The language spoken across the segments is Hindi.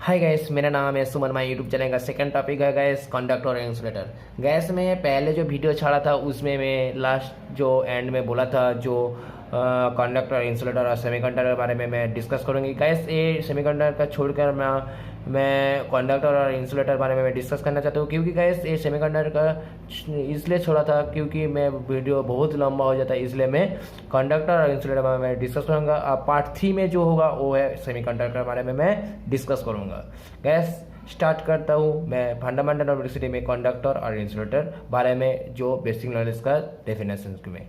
हाय गैस, मेरा नाम है सुमन। माई यूट्यूब चैनल का सेकंड टॉपिक है गैस कंडक्टर और इंसुलेटर। गैस में पहले जो वीडियो छाड़ा था उसमें मैं लास्ट जो एंड में बोला था जो कंडक्टर इंसुलेटर और सेमीकंडक्टर के बारे में मैं डिस्कस करूँगी। गैस ये सेमीकंडक्टर का छोड़कर मैं कंडक्टर और इंसुलेटर बारे में मैं डिस्कस करना चाहता हूँ, क्योंकि गैस ये सेमीकंडक्टर का इसलिए छोड़ा था क्योंकि मैं वीडियो बहुत लंबा हो जाता है, इसलिए मैं कंडक्टर और इंसुलेटर बारे में डिस्कस करूँगा। अब पार्ट 3 में जो होगा वो है सेमीकंडक्टर के बारे में मैं डिस्कस करूँगा। गैस स्टार्ट करता हूँ मैं फंडामेंटल ऑफ इलेक्ट्रिसिटी में कंडक्टर और इंसुलेटर बारे में जो बेसिक नॉलेज का डेफिनेशन में।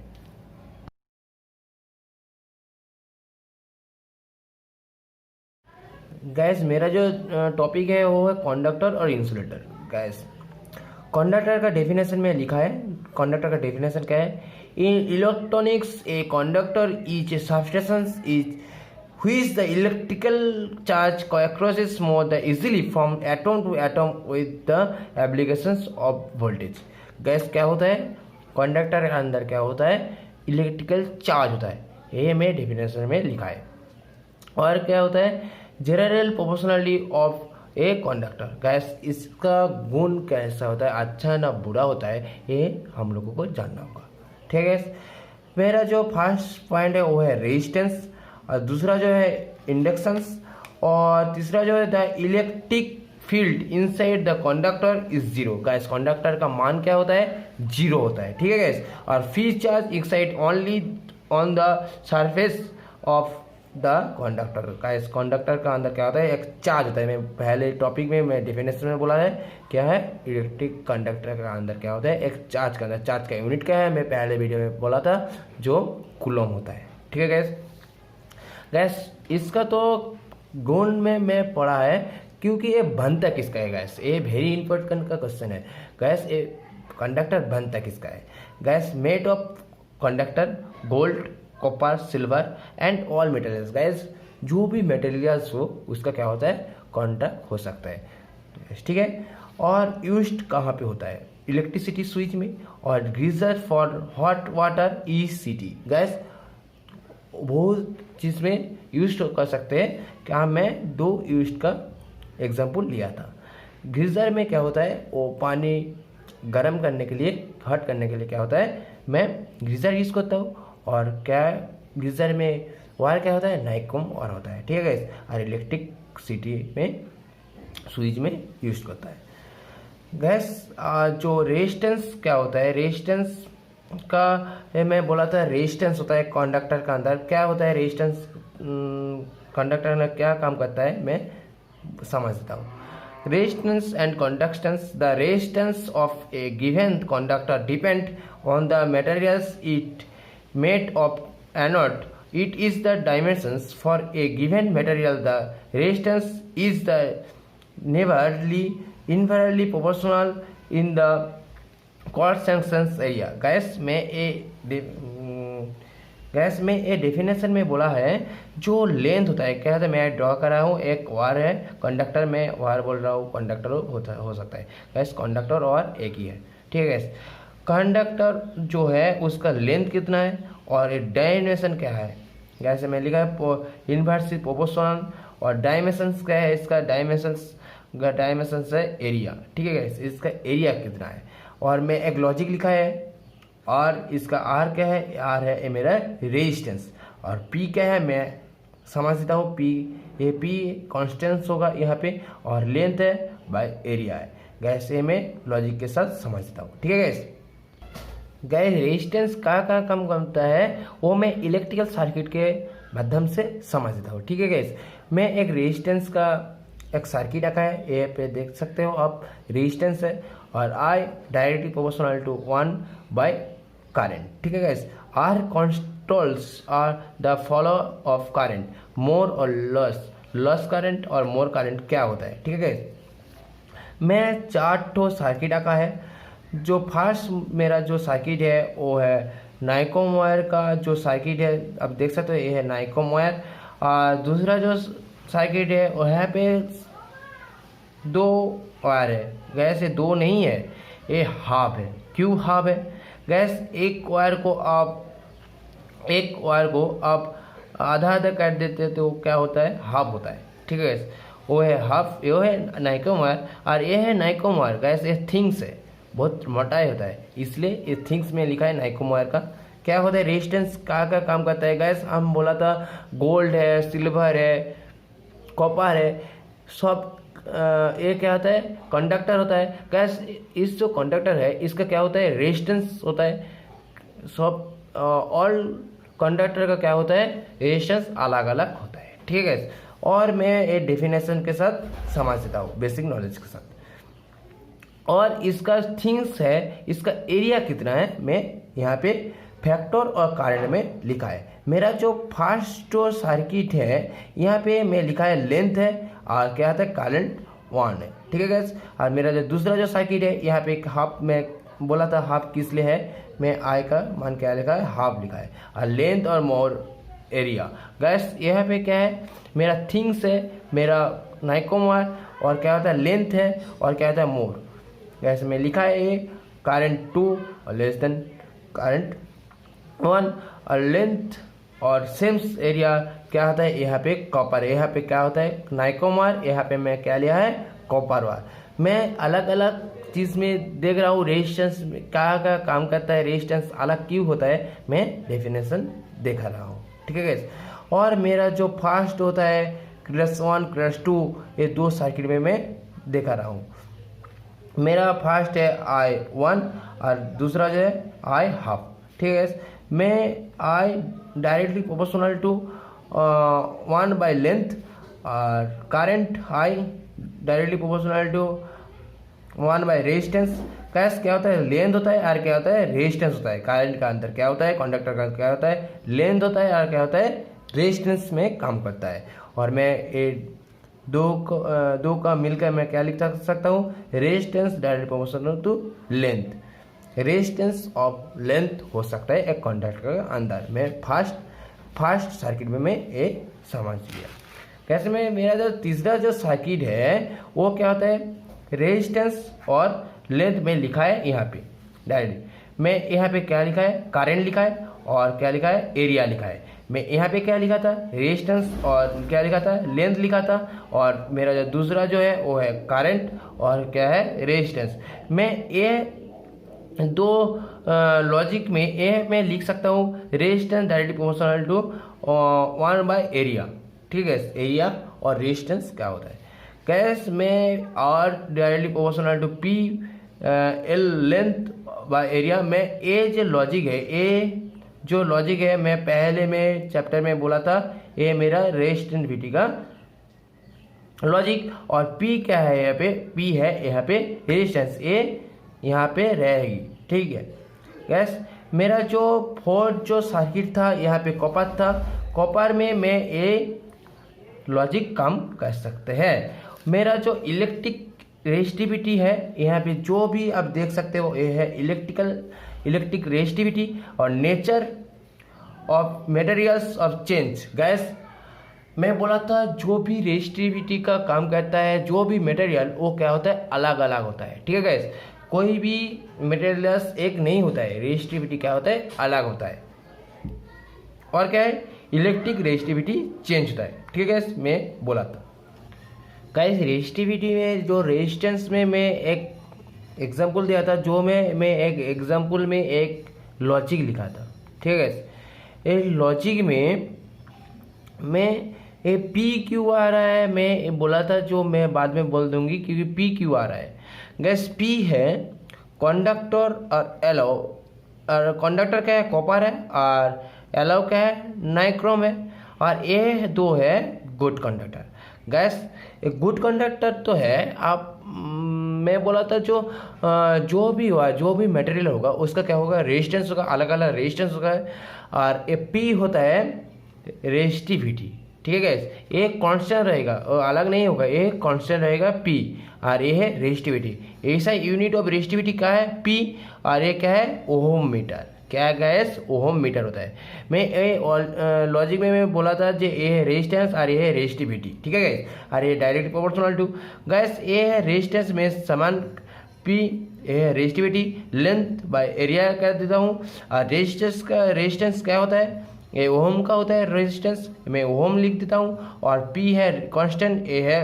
गैस मेरा जो टॉपिक है वो है कंडक्टर और इंसुलेटर। गैस कंडक्टर का डेफिनेशन में लिखा है, कंडक्टर का डेफिनेशन क्या है? In electronics a conductor is a substance is which the electrical charge crosses more the easily from atom to atom with the applications of voltage। Gas क्या होता है? कंडक्टर के अंदर क्या होता है? इलेक्ट्रिकल चार्ज होता है, ये मैं डेफिनेशन में लिखा है। और क्या होता है? General proportionality of a conductor. Gas इसका गुण कैसा होता है, अच्छा ना बुरा होता है, ये हम लोगों को जानना होगा। ठीक है, मेरा जो फर्स्ट पॉइंट है वो है रेजिस्टेंस, और दूसरा जो है इंडक्शंस, और तीसरा जो है the electric field inside the conductor is zero. Gas conductor का मान क्या होता है? जीरो होता है। ठीक है गैस, और free charge excite only on the surface of the conductor. Gas conductor का अंदर क्या होता है? एक चार्ज होता है। मैं पहले टॉपिक में मैं डेफिनेशन में बोला है क्या है, इलेक्ट्रिक कंडक्टर का अंदर क्या होता है? एक चार्ज का अंदर। चार्ज का यूनिट क्या है? मैं पहले वीडियो में बोला था जो कूलम होता है। ठीक है गैस, गैस इसका तो गुण में मैं पढ़ा है, क्योंकि ये बनता किसका है? गैस ये वेरी इंपॉर्टेंट का क्वेश्चन है। गैस ये कंडक्टर बनता किसका है? Gas made of conductor gold, copper, silver and all materials. Gas जो भी मटेरियल्स हो उसका क्या होता है? कंडक्ट हो सकता है। ठीक है, और यूज्ड कहाँ पे होता है? इलेक्ट्रिसिटी स्विच में, और geyser for hot water ECT। Gas बहुत चीज़ में यूज कर सकते हैं। क्या मैं दो यूज का एग्जांपल लिया था। गीजर में क्या होता है? वो पानी गर्म करने के लिए, हॉट करने के लिए क्या होता है? मैं गीजर यूज़ करता हूँ। और क्या गीजर में वायर क्या होता है? नाइकोम वायर होता है। ठीक है गाइस, और इलेक्ट्रिक सिटी में स्विच में यूज करता है। गैस जो रेजिस्टेंस क्या होता है? रेजिस्टेंस का मैं बोला था रेजिस्टेंस होता है कंडक्टर का अंदर। क्या होता है रेजिस्टेंस? कंडक्टर में क्या काम करता है मैं समझता हूँ। Resistance and conductance, the resistance of a given conductor depend on the materials it made of anode. It is the dimensions for a given material. The resistance is the nearly inversely proportional in the cross sections area. Guys में ये डेफिनेशन में बोला है जो लेंथ होता है। क्या होता है? मैं ड्रॉ कर रहा हूँ, एक वायर है, कंडक्टर में वायर बोल रहा हूँ, कंडक्टर हो सकता है। गैस कंडक्टर और एक ही है। ठीक है गैस, कंडक्टर जो है उसका लेंथ कितना है और डायमेंशन क्या है? गैस में लिखा है इनवर्सली प्रोपोर्शनल, और डायमेंशंस क्या है? इसका डायमेंशंस है एरिया। ठीक है गैस, इसका एरिया कितना है? और मैं एक लॉजिक लिखा है, और इसका आर क्या है? आर है ये मेरा रेजिस्टेंस, और पी क्या है मैं समझ देता हूँ। पी ये पी कॉन्स्टेंस होगा यहाँ पे, और लेंथ है बाय एरिया है। गैस ये मैं लॉजिक के साथ समझ देता हूँ। ठीक है गैस, गैस रेजिस्टेंस का काम करता है वो मैं इलेक्ट्रिकल सर्किट के माध्यम से समझ देता हूँ। ठीक है गैस, मैं एक रेजिस्टेंस का एक सर्किट रखा है, ये पे देख सकते हो आप, रेजिस्टेंस है, और I directly proportional to 1 by current. ठीक है guys, R controls are the follow of current, more और लॉस करंट और मोर करंट क्या होता है? ठीक है गाइस, मैं 4 ठो सर्किट रखा है। जो फर्स्ट मेरा जो सर्किट है वो है नाइकोम वायर का जो सर्किट है, अब देख सकते हो ये है नाइकोम वायर। और दूसरा जो सर्किट है वो यहाँ पे 2 वायर है। गैस ये 2 नहीं है, ये हाफ है। क्यों हाफ है? गैस एक वायर को आप आधा आधा काट देते तो क्या होता है? हाफ होता है। ठीक है गैस, वो है हाफ, ये है नाइकोमोर और ये है नाइकोमोर। गैस ये थिंग्स है, बहुत मोटा होता है, इसलिए ये थिंग्स में लिखा है नाइकोमोर का। क्या होता है रेजिस्टेंस का काम करता है गैस, हम बोला था गोल्ड है, सिल्वर है, कॉपर है, सब ये क्या होता है कंडक्टर होता है गैस। इस जो कंडक्टर है इसका क्या होता है रेजिस्टेंस होता है। सब ऑल कंडक्टर का क्या होता है रेजिस्टेंस अलग अलग होता है, ठीक है गैस। और मैं ये डेफिनेशन के साथ समझ देता हूँ बेसिक नॉलेज के साथ। और इसका थिंग्स है, इसका एरिया कितना है मैं यहाँ पे फैक्टर और कारण में लिखा है। मेरा जो फर्स्ट जो सर्किट है यहाँ पे मैं लिखा है लेंथ है और क्या आता है करंट 1 है, ठीक है गैस। और मेरा जो दूसरा जो सर्किट है यहाँ पे एक हाफ, मैं बोला था हाफ किस लिए है, मैं आई का मान क्या लिखा है हाफ लिखा है। और लेंथ और मोर एरिया गैस यहाँ पे क्या है मेरा थिंग्स है, मेरा नाइकोमोर और क्या होता है लेंथ है और क्या होता है मोर। गैस में लिखा है ये करंट 2 और लेस देन करंट 1 और लेंथ और सेम्स एरिया क्या होता है यहाँ पे कॉपर, यहाँ पे क्या होता है नाइकोमोर, यहाँ पे मैं क्या लिया है कॉपर वार। मैं अलग अलग चीज़ में देख रहा हूँ रेजिस्टेंस क्या काम करता है, रेजिस्टेंस अलग क्यों होता है, मैं डेफिनेशन देखा रहा हूँ, ठीक है गैस। और मेरा जो फास्ट होता है क्रश 1 क्रश 2 ये दो सर्किट में मैं देखा रहा हूँ। मेरा फास्ट है I1 और दूसरा जो है I हाफ, ठीक है गैस। मैं I directly proportional to 1 by length और current I directly proportional to 1 by resistance. कैस क्या होता है लेंथ होता है और क्या होता है रेजिस्टेंस होता है। करंट का अंतर क्या होता है, कंडक्टर का क्या होता है लेंथ होता है और क्या होता है रेजिस्टेंस में काम करता है। और मैं ये दो का मिलकर मैं क्या लिख सकता हूँ resistance direct proportional to length. Resistance of length हो सकता है एक कंडक्टर के अंदर। मैं फास्ट सर्किट में मैं ये समझ लिया। कैसे में मेरा जो तीसरा जो सर्किट है वो क्या होता है रेजिस्टेंस और लेंथ में लिखा है यहाँ पे डायरेक्ट। मैं यहाँ पे क्या लिखा है करंट लिखा है और क्या लिखा है एरिया लिखा है। मैं यहाँ पे क्या लिखा था रेजिस्टेंस और क्या लिखा था लेंथ लिखा था। और मेरा जो दूसरा जो है वो है करंट और क्या है रेजिस्टेंस। मैं ये दो लॉजिक में ये मैं लिख सकता हूँ resistance directly proportional to 1 by area, ठीक है। एरिया और रेजिस्टेंस क्या होता है कैस में और directly proportional to P L length by area. में ये जो लॉजिक है ये जो लॉजिक है मैं पहले में चैप्टर में बोला था ये मेरा रेजिस्टिविटी का लॉजिक। और पी क्या है यहाँ पे पी है यहाँ पे रेजिस्टेंस, ये यहाँ पे रहेगी, ठीक है गैस। मेरा जो फोर्थ जो सर्किट था यहाँ पे कॉपर था। कॉपर में मैं ये लॉजिक काम कर सकते हैं। मेरा जो इलेक्ट्रिक रेजिस्टिविटी है यहाँ पे जो भी आप देख सकते हो ये है इलेक्ट्रिक रेजिस्टिविटी और nature of materials of change. Gas मैं बोला था जो भी रेजिस्टिविटी का काम करता है जो भी मटेरियल वो क्या होता है अलग अलग होता है, ठीक है गैस। कोई भी मटेरियल्स एक नहीं होता है, रेजिस्टिविटी क्या होता है अलग होता है। और क्या है इलेक्ट्रिक रेजिस्टिविटी चेंज होता है, ठीक है गैस। मैं बोला था गाइस रेजिस्टिविटी में जो रेजिस्टेंस में मैं एक एग्जांपल दिया था जो मैं एक एग्जांपल में एक लॉजिक लिखा था, ठीक है गैस। ये लॉजिक में मैं ये पी क्यू आ रहा है मैं बोला था जो मैं बाद में बोल दूंगी क्योंकि पी क्यू आ रहा है गैस। पी है कंडक्टर और एलो, और कंडक्टर क्या है कॉपर है और एलो क्या है नाइक्रोम है। और ये दो है गुड कंडक्टर गैस। एक गुड कंडक्टर तो है आप मैं बोला था जो भी हुआ जो भी मटेरियल होगा उसका क्या होगा रेजिस्टेंस होगा, अलग अलग रेजिस्टेंस होगा। और ये पी होता है रेजिस्टिविटी, ठीक है गैस। एक कांस्टेंट रहेगा और अलग नहीं होगा, एक कांस्टेंट रहेगा पी और ये है रेजिस्टिविटी। ऐसा यूनिट ऑफ रेजिस्टिविटी क्या है पी और ये क्या है ओम मीटर। क्या गैस ओम मीटर होता है। मैं लॉजिक में मैं बोला था ये है रेजिस्टेंस और ये है रेजिस्टिविटी, ठीक है गैस। और ये डायरेक्ट प्रोपोर्शनल टू गैस ये है रेजिस्टेंस में समान पी ये है रेजिस्टिविटी लेंथ बाय एरिया कर देता हूँ। और रेजिस्टेंस क्या होता है ये ओम का होता है रेजिस्टेंस, मैं ओम लिख देता हूँ। और पी है कांस्टेंट, ए है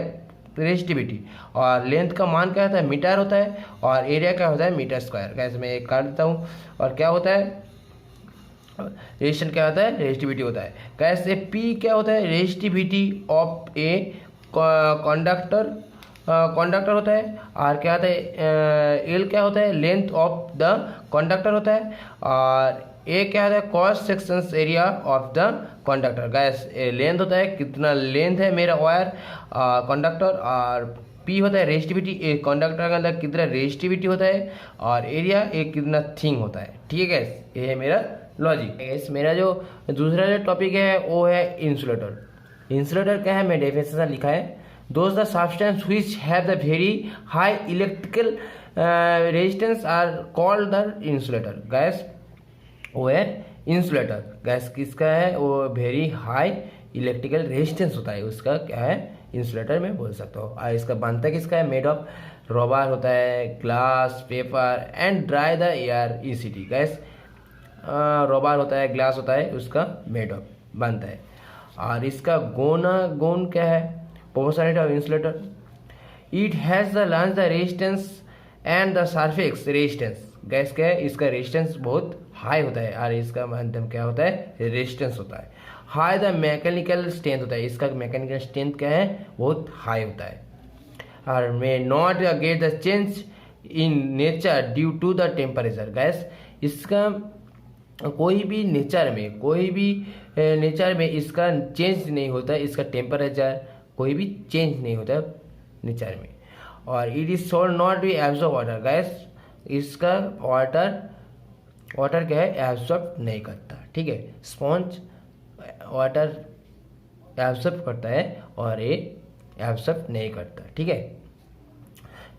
रेजिस्टिविटी, और लेंथ का मान क्या होता है मीटर होता है, और एरिया क्या होता है मीटर स्क्वायर। कैसे मैं एक काट देता हूँ, और क्या होता है रेजिस्टेंस क्या होता है रेजिस्टिविटी होता है। कैसे पी क्या होता है resistivity of a conductor conductor होता है, और क्या होता है एल क्या होता है लेंथ ऑफ द कंडक्टर होता है, और ए क्या होता है cross sections area of the conductor. Gas length होता है कितना लेंथ है मेरा वायर कंडक्टर, और पी होता है रेजिस्टिविटी कंडक्टर के अंदर कितना रेजिस्टिविटी होता है, और एरिया एक कितना थिंग होता है। ठीक है गैस, ये है मेरा लॉजिक। गैस मेरा जो दूसरा जो टॉपिक है वो है इंसुलेटर। इंसुलेटर क्या है मैं डेफिनेशन लिखा है, those the substance which have the very high electrical resistance R called the insulator. Gas वो है इंसुलेटर। गैस किसका है वो वेरी हाई इलेक्ट्रिकल रेजिस्टेंस होता है, उसका क्या है इंसुलेटर में बोल सकता हूँ। और इसका बनता किसका है मेड ऑफ रबर होता है, glass, paper and dry the air ECT. Gas rubber होता है, ग्लास होता है, उसका मेड ऑफ बनता है। और इसका गुण क्या है proportionality of insulator, it has the learn the resistance and the surface resistance. Gas क्या है इसका रेजिस्टेंस बहुत हाई होता है, और इसका माध्यम क्या होता है रेजिस्टेंस होता है। हाई द मैकेनिकल स्ट्रेंथ होता है, इसका मैकेनिकल स्ट्रेंथ क्या है बहुत हाई होता है। और may not get the change in nature due to the temperature. Gas इसका कोई भी नेचर में इसका चेंज नहीं होता है, इसका टेम्परेचर कोई भी चेंज नहीं होता है नेचर में। और it is sold not be absorb water. Gas इसका वाटर क्या है एब्जॉर्ब नहीं करता। ठीक है, स्पॉन्ज वाटर एब्जॉर्ब करता है और ये एब्जॉर्ब नहीं करता। ठीक है,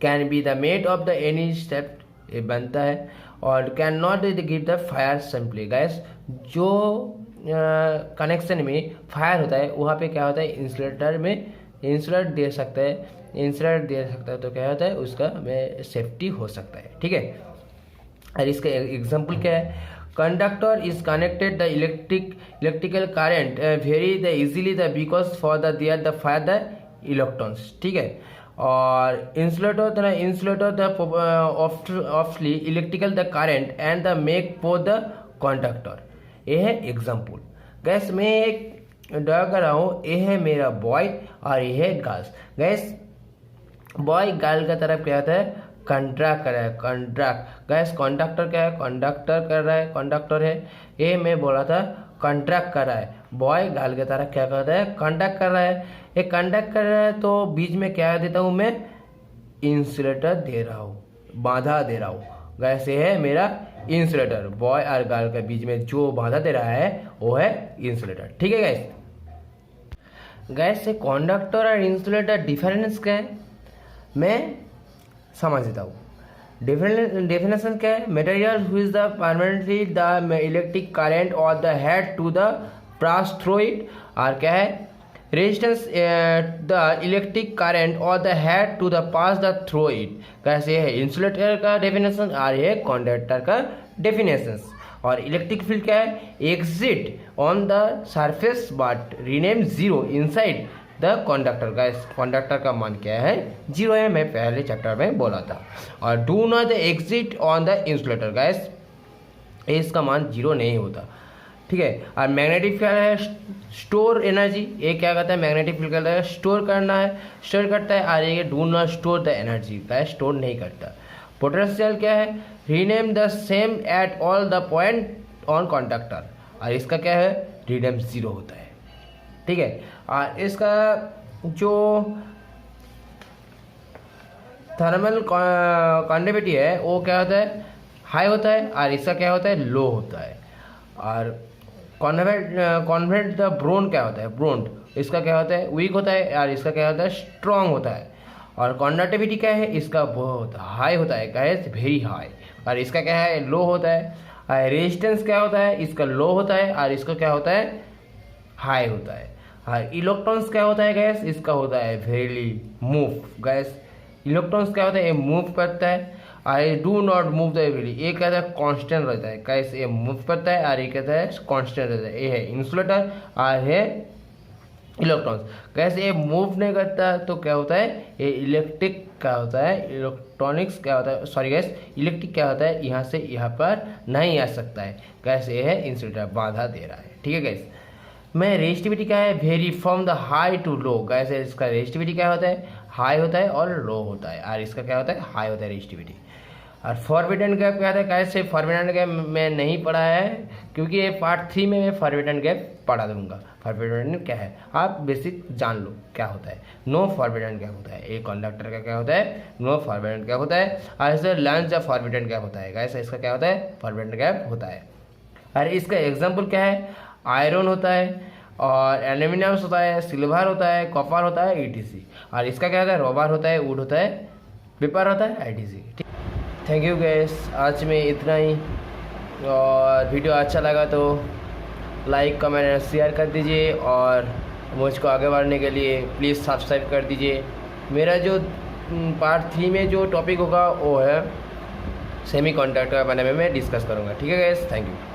can be the made of the any step, ये बनता है, और can not give the fire simply. Gas जो कनेक्शन में फायर होता है वहाँ पे क्या होता है इंसुलेटर में इंसुलेट दे सकता है, तो क्या होता है उसका में सेफ्टी हो सकता है। ठीक है, और इसका एग्जांपल क्या है, conductor is connected the electrical current very the easily the because for the there the fire the electrons. ठीक है, और insulator the awfully electrical the current and the make for the conductor. ये है एग्जांपल। गैस मैं एक ड्रा कर रहा हूँ, ये है मेरा बॉय और ये है गर्ल्स। गैस बॉय गर्ल का तरफ क्या होता है कंट्रैक्ट कर रहा है, कंट्रैक्ट। गैस कंडक्टर क्या है कंडक्टर कर रहा है, कंडक्टर है, ये मैं बोला था कंट्रैक्ट कर रहा है। बॉय गर्ल की तरफ क्या करता है कंडक्ट कर रहा है, ये कंडक्ट कर रहा है तो बीच में क्या देता हूँ मैं इंसुलेटर दे रहा हूँ, बाधा दे रहा हूँ। गैस ये है मेरा इंसुलेटर, बॉय और गर्ल के बीच में जो बाधा दे रहा है वो है इंसुलेटर। ठीक है गैस, गैस कंडक्टर और इंसुलेटर डिफरेंस क्या है मैं समझ देता हूँ। डेफिनेशन क्या है, material which the permanently the electric current और the heat to the pass through it, और क्या है रेजिस्टेंस द इलेक्ट्रिक करंट और the heat to the pass the through it. कैसे है इंसुलेटर का डेफिनेशन और ये कंडक्टर का डेफिनेशन। और इलेक्ट्रिक फील्ड क्या है exit on the surface but rename zero inside the conductor. Gas conductor का मान क्या है जीरो है, मैं पहले चैप्टर में बोला था। और do not exit on the insulator. Gas इसका मान जीरो नहीं होता। ठीक है, और मैग्नेटिक फील्ड है स्टोर एनर्जी, ये क्या करता है मैग्नेटिक फील्ड करता है स्टोर करना है, स्टोर करता है, और ये do not store the energy का स्टोर नहीं करता। पोटेंशियल क्या है rename the same at all the point on conductor, और इसका क्या है रीनेम जीरो होता है। ठीक है, और इसका जो थर्मल कंडक्टिविटी है वो क्या होता है हाई होता है, और इसका क्या होता है लो होता है। और कॉन्वर्ट द ब्रोन क्या होता है ब्रोन, इसका क्या होता है वीक होता है, और इसका क्या होता है स्ट्रॉन्ग होता है। और कंडक्टिविटी क्या है इसका बहुत हाई होता है, गैस वेरी हाई, और इसका क्या है लो होता है। और रेजिस्टेंस क्या होता है इसका लो होता है, और इसका क्या होता है हाई होता है। और इलेक्ट्रॉन्स क्या होता है गैस इसका होता है वेरी मूव। गैस इलेक्ट्रॉन्स क्या होता है ये मूव करता है, I do not move the every, ये कहता है कांस्टेंट रहता है। कैसे ये मूव करता है और ये कहता है कांस्टेंट रहता है। ये है इंसुलेटर और है इलेक्ट्रॉन्स। गैस ये मूव नहीं करता तो क्या होता है, ये इलेक्ट्रिक क्या होता है, इलेक्ट्रॉनिक्स क्या होता है, सॉरी गैस, इलेक्ट्रिक क्या होता है, यहाँ से यहाँ पर नहीं आ सकता है। गैस ये है इंसुलेटर, बाधा दे रहा है, ठीक है गैस। में रेजिस्टिविटी क्या है, vary from the high to low. Gas इसका रेजिस्टिविटी क्या होता है, हाई होता है और लो होता है, और इसका क्या होता है, हाई होता है रेजिस्टिविटी। और फॉरबिडन गैप क्या होता है, कैसे फॉरबिडन गैप मैं नहीं पढ़ा है, क्योंकि ये पार्ट 3 में मैं फॉरबिडन गैप पढ़ा दूंगा। फॉरबिडन क्या है आप बेसिक जान लो क्या होता है। नो फॉरबिडन गैप होता है, एक कंडक्टर का क्या होता है, नो फॉरबिडन गैप होता है। और ऐसे लंच या फॉरबिडन गैप होता है, गैस इसका क्या होता है, फॉरबिडन गैप होता है। और इसका एग्जाम्पल क्या है, आयरन होता है और एल्यूमिनियम होता है, सिल्वर होता है, कॉपर होता है, ईटीसी। और इसका क्या होता है, रबर होता है, वुड होता है, पेपर होता है, आईटीसी। थैंक यू गैस, आज में इतना ही। और वीडियो अच्छा लगा तो लाइक कमेंट और शेयर कर दीजिए, और मुझको आगे बढ़ने के लिए प्लीज़ सब्सक्राइब कर दीजिए। मेरा जो पार्ट 3 में जो टॉपिक होगा वो है सेमी कंडक्टर के बारे में मैं डिस्कस करूँगा, ठीक है गैस, थैंक यू।